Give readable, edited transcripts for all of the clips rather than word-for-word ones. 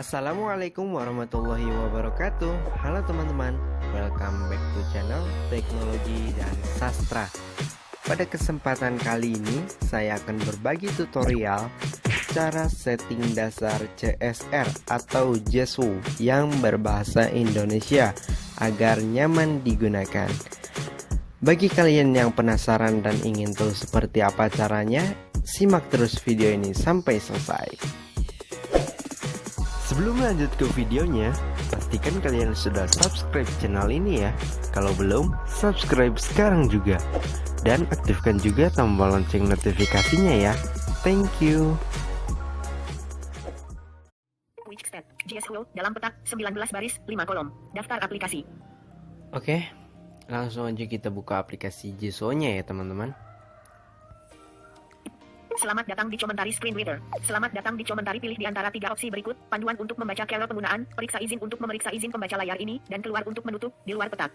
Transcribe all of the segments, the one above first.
Assalamualaikum warahmatullahi wabarakatuh. Halo teman-teman, welcome back to channel Teknologi dan Sastra. Pada kesempatan kali ini saya akan berbagi tutorial cara setting dasar CSR atau JSW yang berbahasa Indonesia agar nyaman digunakan. Bagi kalian yang penasaran dan ingin tahu seperti apa caranya, simak terus video ini sampai selesai. Sebelum lanjut ke videonya, pastikan kalian sudah subscribe channel ini ya. Kalau belum, subscribe sekarang juga. Dan aktifkan juga tombol lonceng notifikasinya ya. Thank you. Quick step, JSW dalam petak 19 baris 5 kolom. Daftar aplikasi. Oke, langsung aja kita buka aplikasi JSW-nya ya teman-teman. Selamat datang di Commentary Screen Reader. Selamat datang di Commentary, pilih di antara 3 opsi berikut. Panduan untuk membaca cara penggunaan, periksa izin untuk memeriksa izin pembaca layar ini, dan keluar untuk menutup di luar petak.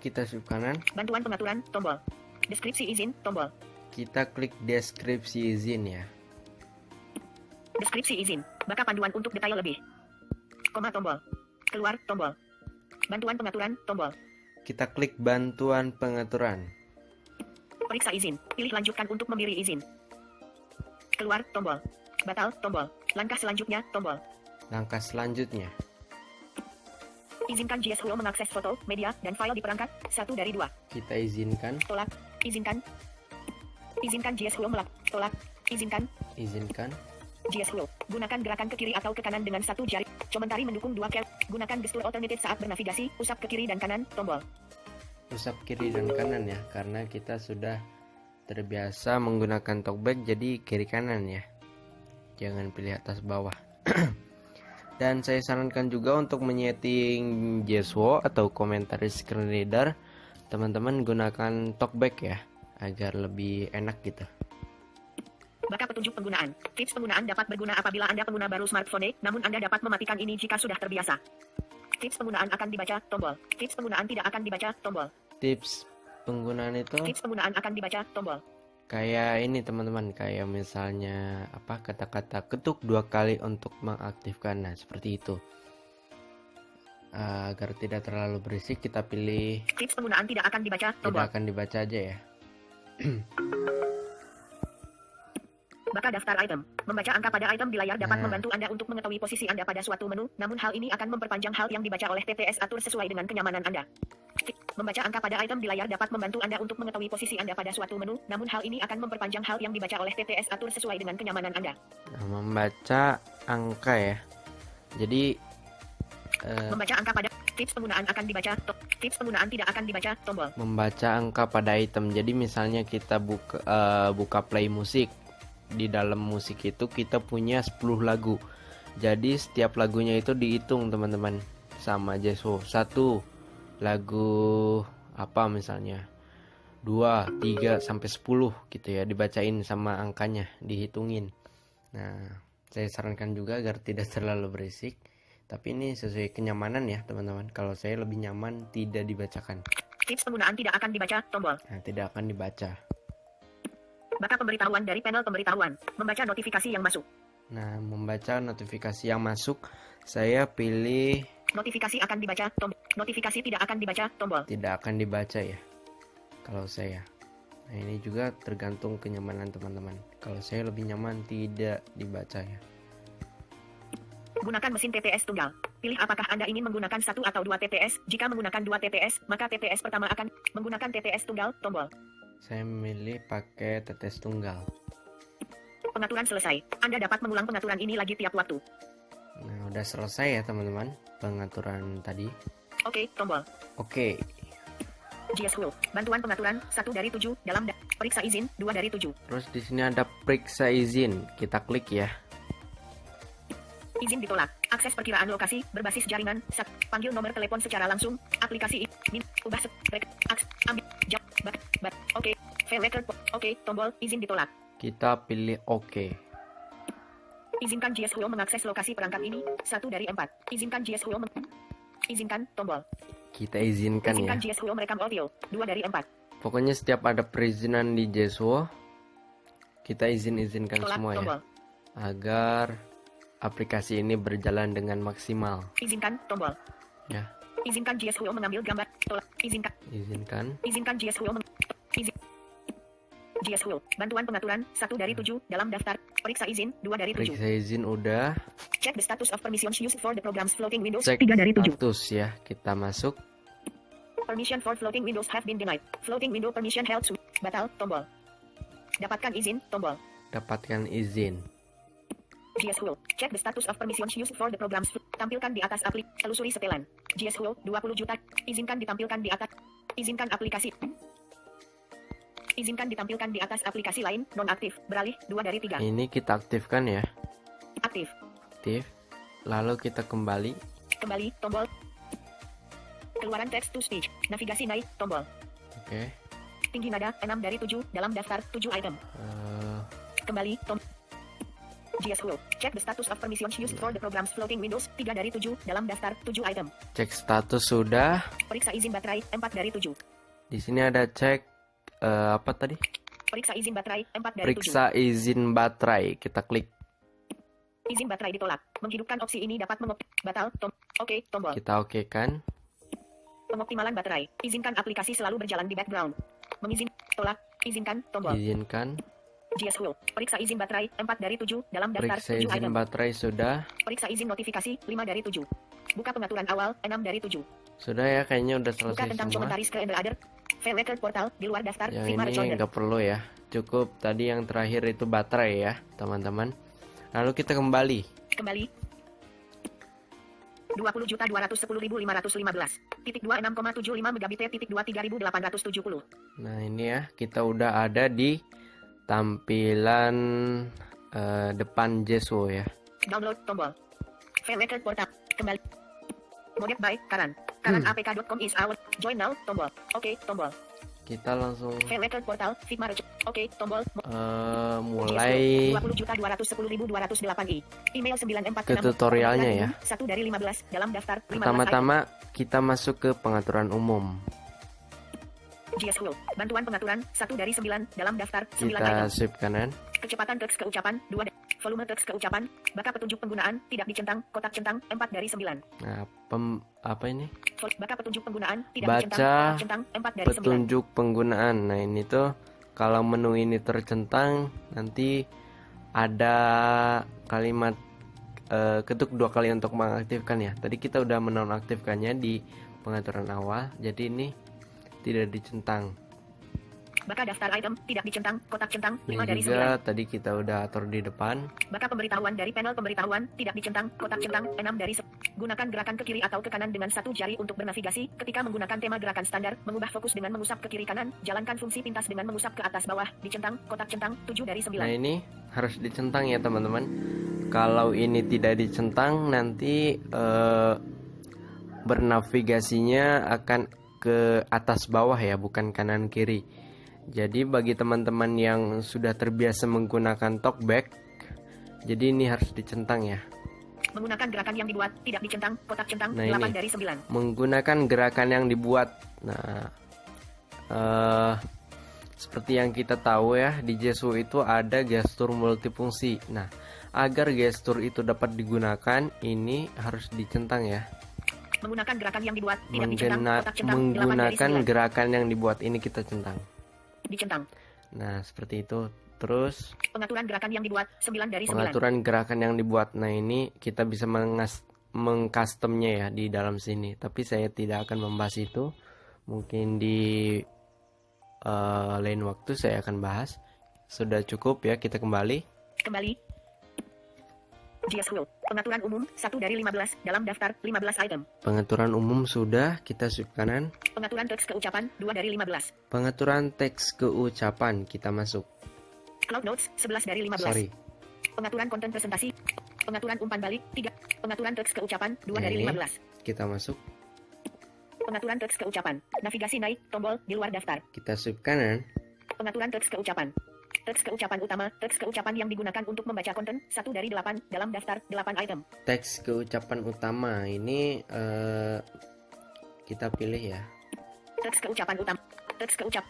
Kita swipe kanan. Bantuan pengaturan, tombol. Deskripsi izin, tombol. Kita klik deskripsi izin ya. Deskripsi izin, baka panduan untuk detail lebih. Koma, tombol. Keluar, tombol. Bantuan pengaturan, tombol. Kita klik bantuan pengaturan. Periksa izin, pilih lanjutkan untuk memberi izin. Keluar, tombol. Batal, tombol. Langkah selanjutnya, tombol. Langkah selanjutnya. Izinkan JSW mengakses foto, media, dan file di perangkat 1 dari 2. Kita izinkan. Tolak. Izinkan. Izinkan JSW tolak. Izinkan. Izinkan. JSW. Gunakan gerakan ke kiri atau ke kanan dengan satu jari. Commentary mendukung 2 kel. Gunakan gestur alternatif saat bernavigasi. Usap ke kiri dan kanan, tombol. Usap kiri dan kanan ya, karena kita sudah terbiasa menggunakan talkback, jadi kiri kanan ya, jangan pilih atas bawah. Dan saya sarankan juga untuk menyeting JSW atau Commentary Screen Reader, teman-teman gunakan talkback ya, agar lebih enak gitu. Baka petunjuk penggunaan. Tips penggunaan dapat berguna apabila Anda pengguna baru smartphone, namun Anda dapat mematikan ini jika sudah terbiasa. Tips penggunaan akan dibaca, tombol. Tips penggunaan tidak akan dibaca, tombol. Tips penggunaan itu tips penggunaan akan dibaca, tombol. Kayak ini teman-teman, kayak misalnya kata-kata ketuk 2 kali untuk mengaktifkan, nah seperti itu. Agar tidak terlalu berisik, kita pilih tips penggunaan tidak akan dibaca, tombol. Tidak akan dibaca aja ya. Baka daftar item. Membaca angka pada item di layar dapat membantu Anda untuk mengetahui posisi Anda pada suatu menu, namun hal ini akan memperpanjang hal yang dibaca oleh TTS. Atur sesuai dengan kenyamanan Anda. Membaca angka pada item di layar dapat membantu Anda untuk mengetahui posisi Anda pada suatu menu, namun hal ini akan memperpanjang hal yang dibaca oleh TTS. Atur sesuai dengan kenyamanan Anda. Nah, membaca angka ya. Jadi membaca angka pada tips penggunaan akan dibaca, tips penggunaan tidak akan dibaca, tombol. Membaca angka pada item. Jadi misalnya kita buka play musik. Di dalam musik itu kita punya 10 lagu. Jadi setiap lagunya itu dihitung teman-teman sama JSW. 1 lagu apa misalnya 2, 3 sampai 10 gitu ya, dibacain sama angkanya, dihitungin. Nah, saya sarankan juga agar tidak terlalu berisik. Tapi ini sesuai kenyamanan ya teman-teman. Kalau saya lebih nyaman tidak dibacakan. Tips penggunaan tidak akan dibaca, tombol. Nah, tidak akan dibaca. Baka pemberitahuan dari panel pemberitahuan. Membaca notifikasi yang masuk. Nah, membaca notifikasi yang masuk, saya pilih notifikasi akan dibaca, tombol. Notifikasi tidak akan dibaca, tombol. Tidak akan dibaca ya, kalau saya. Nah, ini juga tergantung kenyamanan teman-teman. Kalau saya lebih nyaman tidak dibaca ya. Gunakan mesin TTS tunggal. Pilih apakah Anda ingin menggunakan 1 atau 2 TTS. Jika menggunakan 2 TTS, maka TTS pertama akan menggunakan TTS tunggal, tombol. Saya memilih pakai TTS tunggal. Pengaturan selesai. Anda dapat mengulang pengaturan ini lagi tiap waktu. Nah, udah selesai ya teman-teman pengaturan tadi. Oke, tombol. Oke. JSW. Bantuan pengaturan 1 dari 7 dalam periksa izin 2 dari 7. Terus di sini ada periksa izin. Kita klik ya. Izin ditolak. Akses perkiraan lokasi berbasis jaringan. Panggil nomor telepon secara langsung. Aplikasi ubah ambil jawab. Oke. Fail record. Oke, tombol izin ditolak. Kita pilih oke. Izinkan JSW mengakses lokasi perangkat ini 1 dari 4. Izinkan JSW izinkan, tombol. Kita izinkan ya. Izinkan JSW merekam audio 2 dari 4. Pokoknya setiap ada perizinan di JSW, kita izinkan tolak, semua tombol. ya. Agar aplikasi ini berjalan dengan maksimal. Izinkan tombol. Ya, Izinkan GSWO mengambil gambar. Tolak. Izinkan. izinkan. GSWO GSWO. Bantuan pengaturan 1 dari 7 dalam daftar. Periksa izin 2 dari 7. Periksa izin udah. Check the status of permissions used for the programs floating windows Cek 3 dari 7. status ya. Kita masuk. Permission for floating windows have been denied. Floating window permission held to. Batal tombol. Dapatkan izin tombol. Dapatkan izin. GSWO. Check the status of permissions used for the programs. Tampilkan di atas telusuri setelan. GSWO 20 juta. Izinkan ditampilkan di atas. Izinkan aplikasi. Izinkan ditampilkan di atas aplikasi lain non-aktif. Beralih 2 dari 3. Ini kita aktifkan ya. Aktif. Aktif. Lalu kita kembali. Kembali tombol. Keluaran text to speech. Navigasi naik tombol. Oke. Tinggi nada 6 dari 7 dalam daftar 7 item. Kembali tombol. GSWO. Check the status of permissions used for the programs floating windows 3 dari 7 dalam daftar 7 item. Cek status sudah. Periksa izin baterai 4 dari 7. Di sini ada cek apa tadi? Periksa izin baterai 4 dari 7. Periksa izin baterai. Kita klik. Izin baterai ditolak. Menghidupkan opsi ini dapat batal Oke tombol. Kita oke kan? Pengoptimalan baterai. Izinkan aplikasi selalu berjalan di background. Tolak. Izinkan tombol. Izinkan. GSWO. Periksa izin baterai 4 dari 7 dalam daftar Periksa 7 izin item. baterai sudah. Periksa izin notifikasi 5 dari 7. Buka pengaturan awal 6 dari 7. Sudah ya, kayaknya udah Buka selesai tentang semua. komentaris ke Other. Fail record portal di luar daftar. Yang Figma ini Joiner. nggak perlu ya. Cukup tadi yang terakhir itu baterai ya, teman-teman. Lalu kita kembali. Kembali. 20.210.515. Titik 26,75 megabit titik 23.870. Nah ini ya, kita udah ada di tampilan depan Jeswo ya. Download tombol. Fail record portal. Kembali. Moded by Karan. Karanapk.com is out. Join now tombol. Oke tombol. Kita langsung Fail record portal. Figma. Oke tombol. mulai 20.210.208 email 946 ke tutorialnya ya. 1 dari 15 dalam daftar 15 Pertama-tama kita masuk ke pengaturan umum. GSWO. Bantuan pengaturan 1 dari 9 dalam daftar 9 Kita item. swipe kanan. Kecepatan teks keucapan 2 volume teks keucapan, baka petunjuk penggunaan tidak dicentang, kotak centang 4 dari 9. Nah, apa ini? Baka petunjuk penggunaan tidak Baca dicentang, kotak centang 4 dari 9. Petunjuk penggunaan. Nah, ini tuh kalau menu ini tercentang nanti ada kalimat ketuk 2 kali untuk mengaktifkan ya. Tadi kita udah menonaktifkannya di pengaturan awal, jadi ini tidak dicentang. Baka daftar item tidak dicentang, kotak centang 5 Ini dari juga 9. tadi kita udah atur di depan. Baka pemberitahuan dari panel pemberitahuan tidak dicentang, kotak centang 6 dari 10. Gunakan gerakan ke kiri atau ke kanan dengan satu jari untuk bernavigasi. Ketika menggunakan tema gerakan standar, mengubah fokus dengan mengusap ke kiri kanan. Jalankan fungsi pintas dengan mengusap ke atas bawah. Dicentang, kotak centang 7 dari 9. Nah, ini harus dicentang ya, teman-teman. Kalau ini tidak dicentang nanti bernavigasinya akan ke atas bawah ya, bukan kanan kiri. Jadi bagi teman-teman yang sudah terbiasa menggunakan talkback, jadi ini harus dicentang ya. Menggunakan gerakan yang dibuat tidak dicentang, kotak centang Nah, 8 ini. dari 9. Menggunakan gerakan yang dibuat. Nah, seperti yang kita tahu ya, di Jeswo itu ada gestur multifungsi. Nah, agar gestur itu dapat digunakan, ini harus dicentang ya. Menggunakan gerakan yang dibuat tidak dicentang, kotak centang 8 dari Menggunakan 9. gerakan yang dibuat, ini kita centang. Dicentang. Nah, seperti itu. Terus Pengaturan gerakan yang dibuat 9 dari 9. pengaturan gerakan yang dibuat. Nah, ini kita bisa mengcustomnya ya di dalam sini. Tapi saya tidak akan membahas itu. Mungkin di lain waktu saya akan bahas. Sudah cukup ya, kita kembali. Kembali. GSWO. Pengaturan umum 1 dari 15 dalam daftar 15 item. Pengaturan umum sudah, kita swipe kanan. Pengaturan teks keucapan 2 dari 15. Pengaturan teks keucapan, kita masuk. Cloud Notes 11 dari 15. Sorry. Pengaturan konten presentasi. Pengaturan umpan balik 3. Pengaturan teks keucapan 2 Nah, dari ini 15. kita masuk. Pengaturan teks keucapan. Navigasi naik tombol di luar daftar. Kita swipe kanan. Pengaturan teks keucapan. Teks keucapan utama, teks keucapan yang digunakan untuk membaca konten 1 dari 8 dalam daftar 8 item. Teks keucapan utama ini kita pilih ya. Teks keucapan utama. Teks keucap.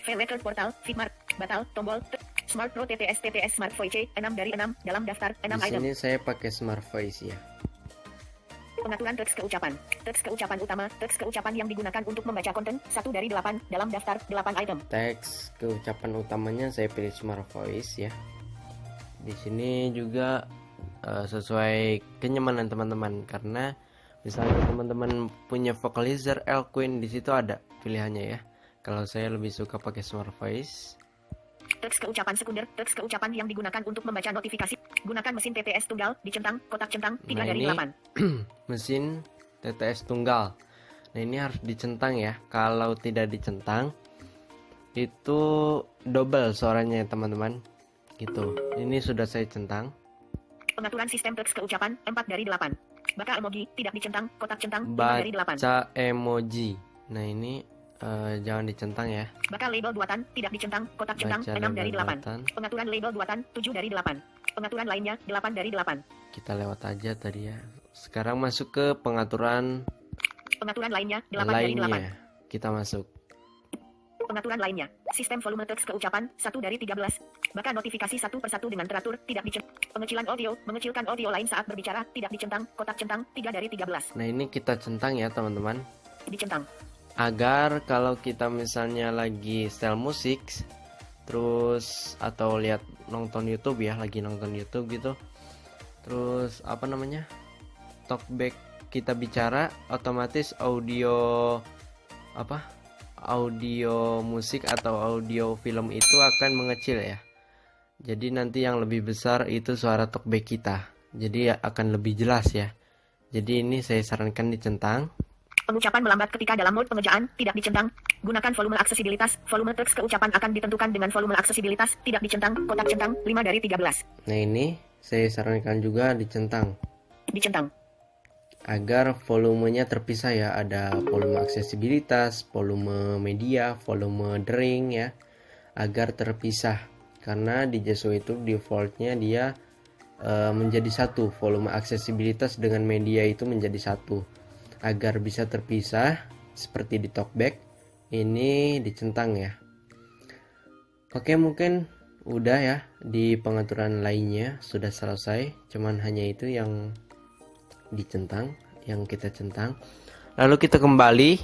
Fail record portal, Figma, batal, tombol, Smart Pro TTS Smart Voice 6 dari 6 dalam daftar 6 Di item. sini saya pakai Smart Voice ya. Pengaturan teks keucapan. Teks keucapan utama, teks keucapan yang digunakan untuk membaca konten 1 dari 8 dalam daftar 8 item. Teks keucapan utamanya saya pilih Smart Voice ya. Di sini juga sesuai kenyamanan teman-teman, karena misalnya teman-teman punya vocalizer Elquin, di situ ada pilihannya ya. Kalau saya lebih suka pakai Smart Voice. Teks keucapan sekunder, teks keucapan yang digunakan untuk membaca notifikasi. Gunakan mesin TTS tunggal, dicentang, kotak centang, 3 dari ini 8. mesin TTS tunggal. Nah, ini harus dicentang ya. Kalau tidak dicentang, itu double suaranya teman-teman. Gitu. Ini sudah saya centang. Pengaturan sistem teks keucapan 4 dari 8. Baca emoji, tidak dicentang, kotak centang, 5 dari 8. Baca emoji. Nah, ini jangan dicentang ya. Baca label buatan, tidak dicentang, kotak centang, Baca 6 dari label 8. buatan. Pengaturan label buatan 7 dari 8. Pengaturan lainnya 8 dari 8. Kita lewat aja tadi ya. Sekarang masuk ke pengaturan lainnya 8 dari 8. lainnya. Kita masuk. Pengaturan lainnya. Sistem volume teks keucapan 1 dari 13. Baca notifikasi satu persatu dengan teratur, tidak dicentang. Pengecilan audio, mengecilkan audio lain saat berbicara, tidak dicentang, kotak centang, 3 dari 13. Nah, ini kita centang ya teman-teman. Dicentang. Agar kalau kita misalnya lagi style musik, terus atau lihat nonton YouTube ya, lagi nonton YouTube gitu, terus apa namanya, talkback kita bicara, otomatis audio musik atau audio film itu akan mengecil ya. Jadi nanti yang lebih besar itu suara talkback kita, jadi akan lebih jelas ya. Jadi ini saya sarankan dicentang. Pengucapan melambat ketika dalam mode pengejaan, tidak dicentang. Gunakan volume aksesibilitas. Volume teks keucapan akan ditentukan dengan volume aksesibilitas, tidak dicentang, kotak centang, 5 dari 13. Nah, ini saya sarankan juga dicentang. Dicentang. Agar volumenya terpisah ya, ada volume aksesibilitas, volume media, volume dering ya, agar terpisah. Karena di Jeso itu defaultnya dia menjadi satu, volume aksesibilitas dengan media itu menjadi satu. Agar bisa terpisah seperti di talkback, ini dicentang ya. Oke, mungkin udah ya, di pengaturan lainnya sudah selesai, cuman hanya itu yang dicentang, yang kita centang. Lalu kita kembali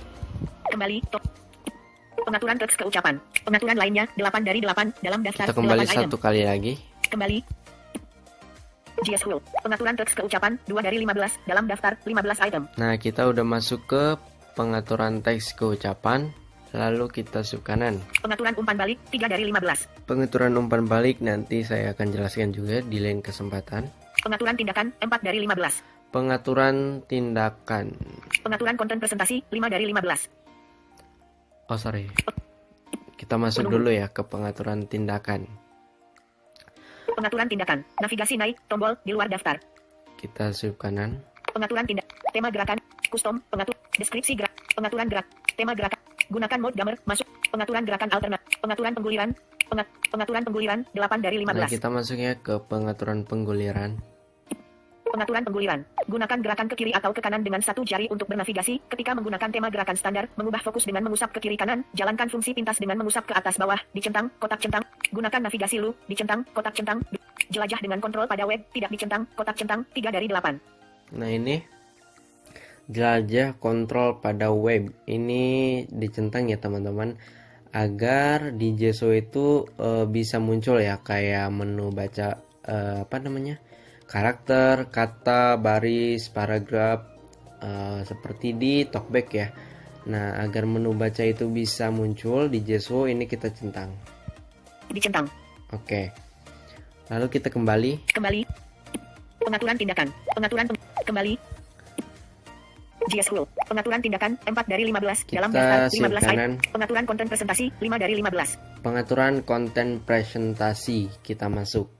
pengaturan teks keucapan. Pengaturan lainnya 8 dari 8 dalam daftar kita kembali 8 item. satu kali lagi. Kembali. GS Rule. Pengaturan teks keucapan 2 dari 15 dalam daftar 15 item. Nah, kita udah masuk ke pengaturan teks keucapan. Lalu kita sub kanan. Pengaturan umpan balik 3 dari 15. Pengaturan umpan balik nanti saya akan jelaskan juga di lain kesempatan. Pengaturan tindakan 4 dari 15. Pengaturan tindakan. Pengaturan konten presentasi 5 dari 15. Oh sorry. Kita masuk dulu ya ke pengaturan tindakan. Pengaturan tindakan. Navigasi naik, tombol di luar daftar. Kita sub kanan. Pengaturan tindak. Tema gerakan. Custom. Pengatur. Deskripsi gerak. Pengaturan gerak. Tema gerakan. Gunakan mode gambar. Masuk. Pengaturan gerakan alternat. Pengaturan pengguliran. Pengaturan pengguliran 8 dari 15. Nah, kita masuknya ke pengaturan pengguliran. Pengaturan pengguliran. Gunakan gerakan ke kiri atau ke kanan dengan satu jari untuk bernavigasi. Ketika menggunakan tema gerakan standar, mengubah fokus dengan mengusap ke kiri kanan. Jalankan fungsi pintas dengan mengusap ke atas bawah. Dicentang, kotak centang. Gunakan navigasi lu. Dicentang, kotak centang. Jelajah dengan kontrol pada web. Tidak dicentang, kotak centang. 3 dari 8. Nah, ini jelajah kontrol pada web. Ini dicentang ya teman-teman, agar di Jeso itu bisa muncul ya kayak menu baca karakter, kata, baris, paragraf seperti di talkback ya. Nah, agar menu baca itu bisa muncul di Jeso, ini kita centang. Dicentang. Oke. Lalu kita kembali. Pengaturan tindakan. Kembali. GS Rule. Pengaturan tindakan 4 dari 15 dalam daftar 15 item. Pengaturan konten presentasi 5 dari 15. Pengaturan konten presentasi, kita masuk.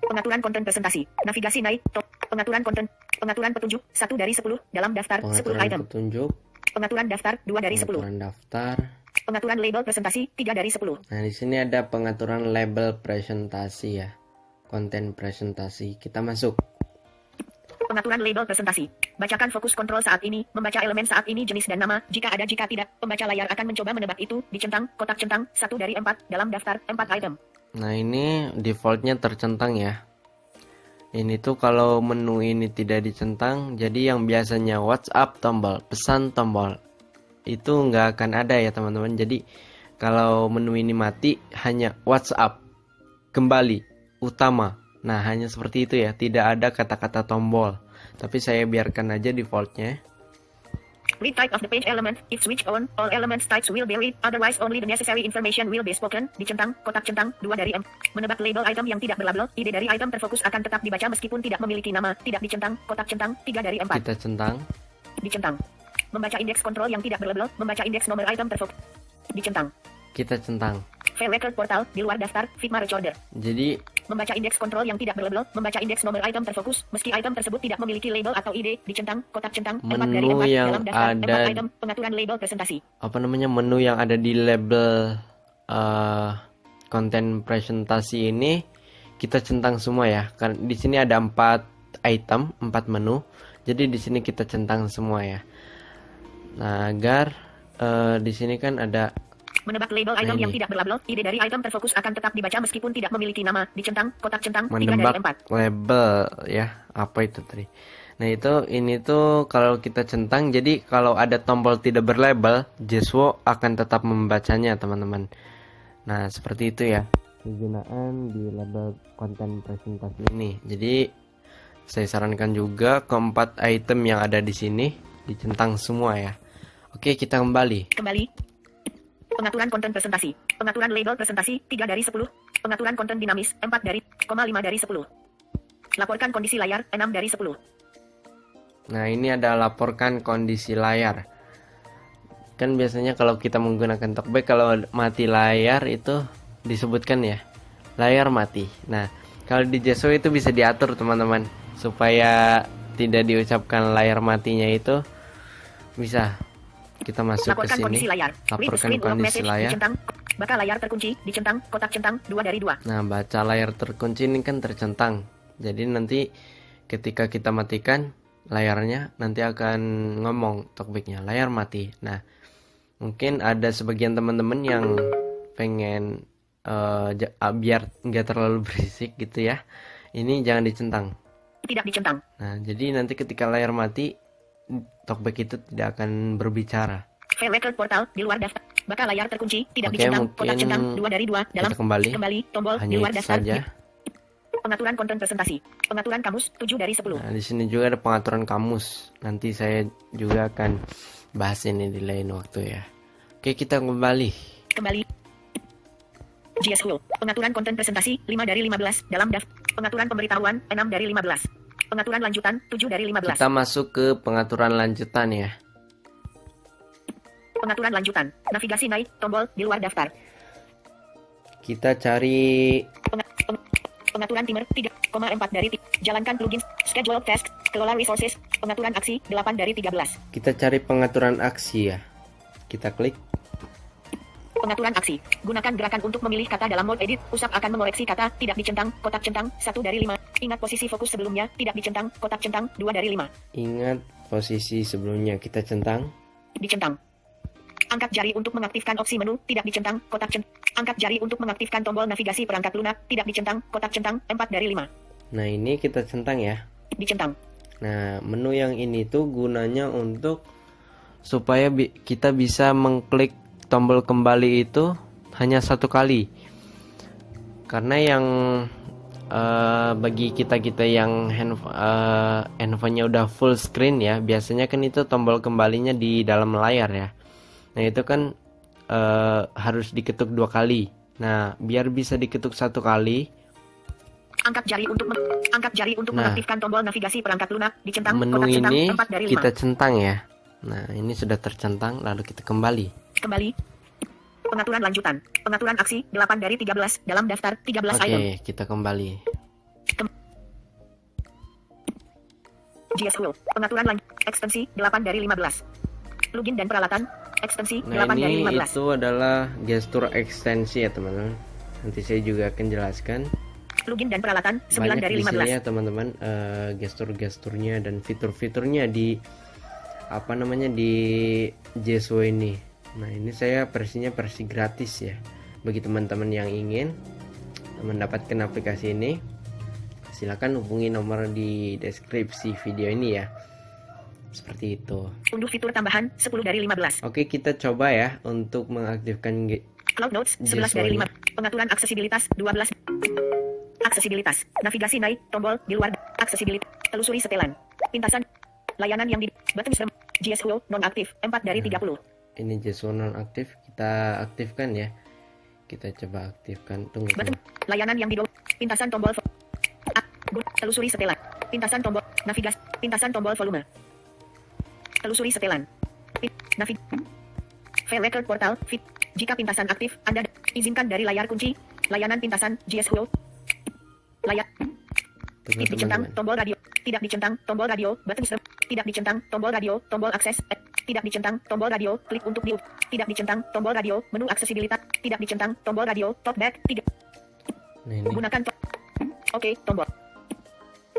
Pengaturan konten presentasi. Navigasi naik. Top. Pengaturan konten. Pengaturan petunjuk 1 dari 10 dalam daftar 10 Pengaturan item. petunjuk. Pengaturan daftar 2 dari 10. Pengaturan daftar. Pengaturan label presentasi 3 dari 10. Nah, di sini ada pengaturan label presentasi ya. Konten presentasi. Kita masuk. Pengaturan label presentasi. Bacakan fokus kontrol saat ini, membaca elemen saat ini jenis dan nama, jika ada jika tidak, pembaca layar akan mencoba menebak itu, dicentang, kotak centang, 1 dari 4, dalam daftar 4 item. Nah, ini defaultnya tercentang ya. Ini tuh kalau menu ini tidak dicentang, jadi yang biasanya WhatsApp tombol, pesan tombol, itu nggak akan ada ya teman-teman. Jadi kalau menu ini mati, hanya WhatsApp, kembali, utama. Nah, hanya seperti itu ya, tidak ada kata-kata tombol. Tapi saya biarkan aja defaultnya. Read type of the page element. If switched on, all elements types will be read. Otherwise only the necessary information will be spoken. Dicentang, kotak centang, 2 dari 4. Menebak label item yang tidak berlabel. Ide dari item terfokus akan tetap dibaca meskipun tidak memiliki nama. Tidak dicentang, kotak centang, 3 dari 4. Kita centang. Dicentang. Membaca indeks kontrol yang tidak berlabel. Membaca indeks nomor item terfokus. Dicentang. Kita centang. File record portal di luar daftar. Figma recorder. Jadi Membaca indeks kontrol yang tidak berlabel. Membaca indeks nomor item terfokus. Meski item tersebut tidak memiliki label atau ide. Dicentang, kotak centang, 4 dari 4. menu yang Dalam daftar, ada 4 item. Pengaturan label presentasi. menu yang ada di label konten presentasi ini kita centang semua ya. Kan di sini ada 4 item, 4 menu. Jadi di sini kita centang semua ya. Nah, agar di sini kan ada Menebak label item yang tidak berlabel. Ide dari item terfokus akan tetap dibaca meskipun tidak memiliki nama. Dicentang, kotak centang, 3 dari 4. menebak label ya. Apa itu tadi? Nah, ini tuh kalau kita centang, jadi kalau ada tombol tidak berlabel, Jeswo akan tetap membacanya, teman-teman. Nah, seperti itu ya penggunaan di label konten presentasi ini. Jadi saya sarankan juga keempat item yang ada di sini dicentang semua ya. Oke, kita kembali. Pengaturan konten presentasi. Pengaturan label presentasi, 3 dari 10. Pengaturan konten dinamis, 4 dari, 5 dari 10. Laporkan kondisi layar, 6 dari 10. Nah, ini ada laporkan kondisi layar. Kan biasanya kalau kita menggunakan talkback, kalau mati layar itu disebutkan ya, layar mati. Nah, kalau di Jeswo itu bisa diatur teman-teman, supaya tidak diucapkan layar matinya itu bisa. Kita masuk ke sini. Laporkan kondisi layar. Dicentang, baca layar terkunci, dicentang, kotak centang, 2 dari 2. Nah, baca layar terkunci ini kan tercentang. Jadi nanti ketika kita matikan layarnya, nanti akan ngomong talkbacknya layar mati. Nah, mungkin ada sebagian teman-teman yang pengen biar nggak terlalu berisik gitu ya. Ini jangan dicentang. Tidak dicentang. Nah, jadi nanti ketika layar mati, talkback itu tidak akan berbicara. File record portal di luar daftar. Baca layar terkunci, tidak Oke, dicentang, mungkin kotak centang, 2 dari 2. Dalam kita kembali tombol hanya di luar itu daftar. saja. Pengaturan konten presentasi. Pengaturan kamus, 7 dari 10. Nah, di sini juga ada pengaturan kamus. Nanti saya juga akan bahas ini di lain waktu ya. Oke, kita kembali. GS Hulu. Pengaturan konten presentasi, 5 dari 15. Dalam daftar. Pengaturan pemberitahuan, 6 dari 15. Pengaturan lanjutan, 7 dari 15. Kita masuk ke pengaturan lanjutan ya. Pengaturan lanjutan. Navigasi naik, tombol di luar daftar. Kita cari Pengaturan timer 3,4 dari 3. Jalankan plugin, schedule task, kelola resources, pengaturan aksi 8 dari 13. Kita cari pengaturan aksi ya. Kita klik. Pengaturan aksi. Gunakan gerakan untuk memilih kata dalam mode edit. Usap akan mengoreksi kata, tidak dicentang, kotak centang, 1 dari 5. Ingat posisi fokus sebelumnya, tidak dicentang, kotak centang, 2 dari 5. Ingat posisi sebelumnya, kita centang. Dicentang. Angkat jari untuk mengaktifkan opsi menu, tidak dicentang, kotak centang. Angkat jari untuk mengaktifkan tombol navigasi perangkat lunak, tidak dicentang, kotak centang, 4 dari 5. Nah, ini kita centang ya. Dicentang. Nah, menu yang ini tuh gunanya untuk supaya kita bisa mengklik tombol kembali itu hanya 1 kali. Karena yang bagi kita yang handphonenya udah full screen ya, biasanya kan itu tombol kembalinya di dalam layar ya. Nah, itu kan harus diketuk 2 kali. Nah, biar bisa diketuk 1 kali, angkat jari untuk mengaktifkan tombol navigasi perangkat lunak, dicentang, menu kotak centang, ini 4 dari 5. kita centang ya. Nah, ini sudah tercentang, lalu kita kembali. Pengaturan lanjutan. Pengaturan aksi 8 dari 13 dalam daftar 13 item. Oke, kita kembali. GS Hulu. Pengaturan ekstensi 8 dari 15. Login dan peralatan ekstensi 8 dari Nah, ini 15. itu adalah gestur ekstensi ya teman-teman. Nanti saya juga akan jelaskan. Login dan peralatan 9 Banyak dari di 15. sini ya teman-teman, gestur-gesturnya dan fitur-fiturnya di di Jeswo ini. Nah, ini saya versi gratis ya. Bagi teman-teman yang ingin mendapatkan aplikasi ini, silakan hubungi nomor di deskripsi video ini ya. Seperti itu. Unduh fitur tambahan 10 dari 15. Oke, kita coba ya untuk mengaktifkan Cloud Notes 11 dari 5. Pengaturan aksesibilitas 12. Aksesibilitas. Navigasi naik tombol di luar. Aksesibilitas. Telusuri setelan. Pintasan. Layanan yang di button serem. GSO nonaktif 4 dari 30. Ini GSO nonaktif, kita aktifkan ya. Kita coba aktifkan. Tunggu. Layanan yang di pintasan tombol. Telusuri setelan. Pintasan tombol navigasi. Pintasan tombol volume. Telusuri setelan. File record portal. Jika pintasan aktif, Anda izinkan dari layar kunci. Layanan pintasan GSO. Layak. Tidak dicentang tombol radio. Tidak dicentang tombol radio. Button serem. Tidak dicentang tombol radio. Tombol akses. Tidak dicentang tombol radio. Klik untuk di. Tidak dicentang tombol radio. Menu aksesibilitas. Tidak dicentang tombol radio. Talkback. Tidak. Gunakan. Oke, tombol.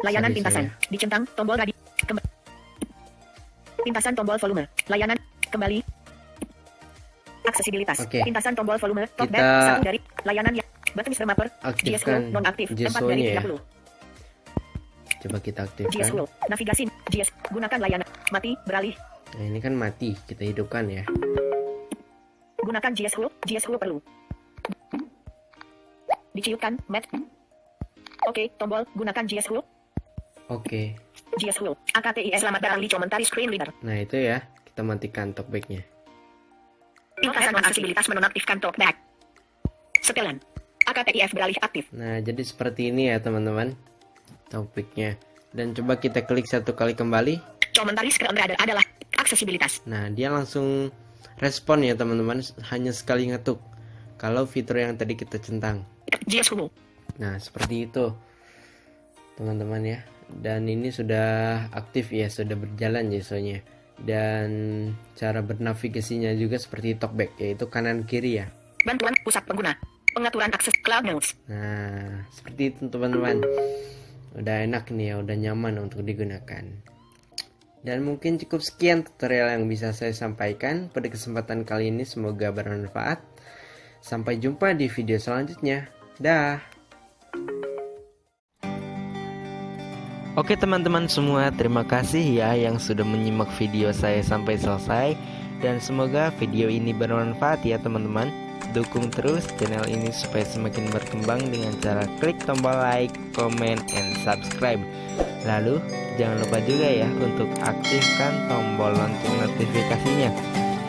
Layanan pintasan. Dicentang tombol radio. Pintasan tombol volume. Layanan kembali. Aksesibilitas. Pintasan tombol volume. Talkback 1 dari layanan yang button mapper. GSO nonaktif 4 dari 30. Coba kita aktifkan. GSO navigasi GS gunakan layanan mati beralih. Nah, ini kan mati, kita hidupkan ya. Gunakan GSO perlu. Diciutkan mat. Oke, tombol gunakan GSO. Oke. GSO AKTIS selamat datang di komentari screen reader. Nah, itu ya, kita matikan talkback-nya. Pintasan aksesibilitas menonaktifkan talkback. Setelan. AKTIF beralih aktif. Nah, jadi seperti ini ya teman-teman topiknya. Dan coba kita klik satu kali kembali. Komentari screen reader adalah aksesibilitas. Nah, dia langsung respon ya teman-teman, hanya sekali ngetuk. Kalau fitur yang tadi kita centang. GSO. Nah, seperti itu teman-teman ya. Dan ini sudah aktif ya, sudah berjalan GSO-nya. Dan cara bernavigasinya juga seperti talkback, yaitu kanan kiri ya. Bantuan pusat pengguna. Pengaturan akses Cloud Notes. Nah, seperti itu teman-teman. Udah enak nih ya, udah nyaman untuk digunakan. Dan mungkin cukup sekian tutorial yang bisa saya sampaikan pada kesempatan kali ini. Semoga bermanfaat. Sampai jumpa di video selanjutnya. Dah. Oke teman-teman semua, terima kasih ya yang sudah menyimak video saya sampai selesai. Dan semoga video ini bermanfaat ya teman-teman. Dukung terus channel ini supaya semakin berkembang dengan cara klik tombol like, comment, and subscribe. Lalu jangan lupa juga ya untuk aktifkan tombol lonceng notifikasinya.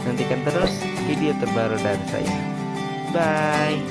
Nantikan terus video terbaru dari saya. Bye.